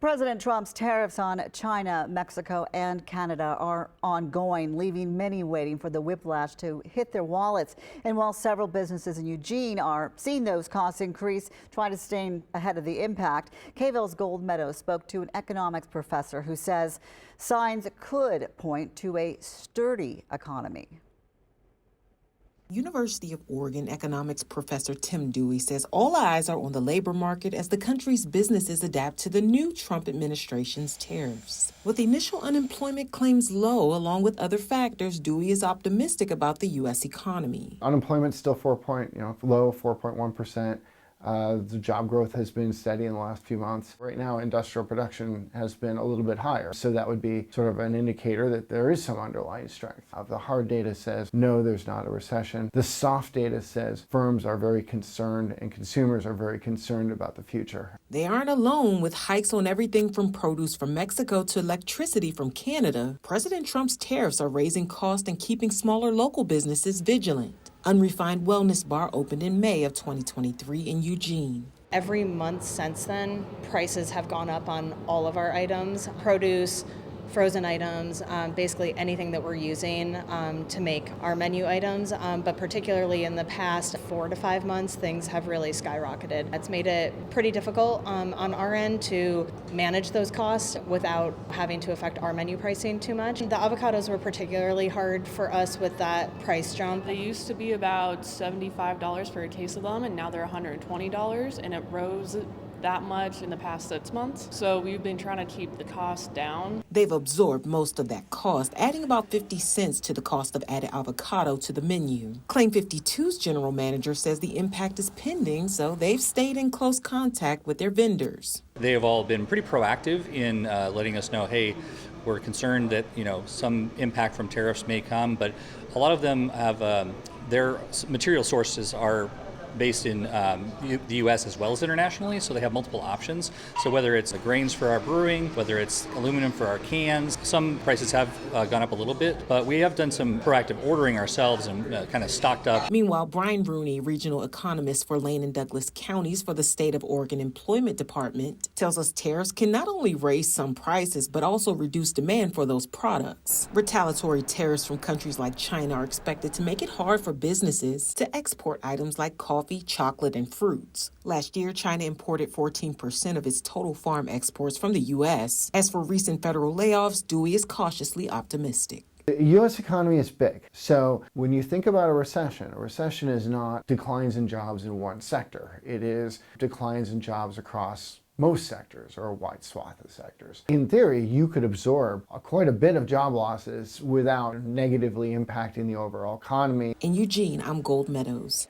President Trump's tariffs on China, Mexico, and Canada are ongoing, leaving many waiting for the whiplash to hit their wallets. And while several businesses in Eugene are seeing those costs increase, trying to stay ahead of the impact, KVAL's Meadows spoke to an economics professor who says signs could point to a sturdy economy. University of Oregon economics professor Tim Dewey says all eyes are on the labor market as the country's businesses adapt to the new Trump administration's tariffs. With initial unemployment claims low, along with other factors, Dewey is optimistic about the U.S. economy. Unemployment's still low, 4.1%. The job growth has been steady in the last few months. Right now, industrial production has been a little bit higher. So that would be sort of an indicator that there is some underlying strength. The hard data says, no, there's not a recession. The soft data says firms are very concerned and consumers are very concerned about the future. They aren't alone with hikes on everything from produce from Mexico to electricity from Canada. President Trump's tariffs are raising costs and keeping smaller local businesses vigilant. Unrefined Wellness Bar opened in May of 2023 in Eugene. Every month since then, prices have gone up on all of our items, produce, frozen items, basically anything that we're using to make our menu items. But particularly in the past 4 to 5 months, things have really skyrocketed. It's made it pretty difficult on our end to manage those costs without having to affect our menu pricing too much. The avocados were particularly hard for us with that price jump. They used to be about $75 for a case of them, and now they're $120, and it rose that much in the past 6 months. So we've been trying to keep the cost down. They've absorbed most of that cost, adding about 50 cents to the cost of added avocado to the menu. Claim 52's general manager says the impact is pending, so they've stayed in close contact with their vendors. They have all been pretty proactive in letting us know, hey, we're concerned that some impact from tariffs may come, but a lot of them have their material sources are based in the U.S. as well as internationally, so they have multiple options. So whether it's the grains for our brewing, whether it's aluminum for our cans, some prices have gone up a little bit, but we have done some proactive ordering ourselves and kind of stocked up. Meanwhile, Brian Rooney, regional economist for Lane and Douglas counties for the State of Oregon Employment Department, tells us tariffs can not only raise some prices, but also reduce demand for those products. Retaliatory tariffs from countries like China are expected to make it hard for businesses to export items like coffee, chocolate, and fruits. Last year, China imported 14% of its total farm exports from the U.S. As for recent federal layoffs, Dewey is cautiously optimistic. The U.S. economy is big. So when you think about a recession is not declines in jobs in one sector. It is declines in jobs across most sectors or a wide swath of sectors. In theory, you could absorb quite a bit of job losses without negatively impacting the overall economy. In Eugene, I'm Meadows.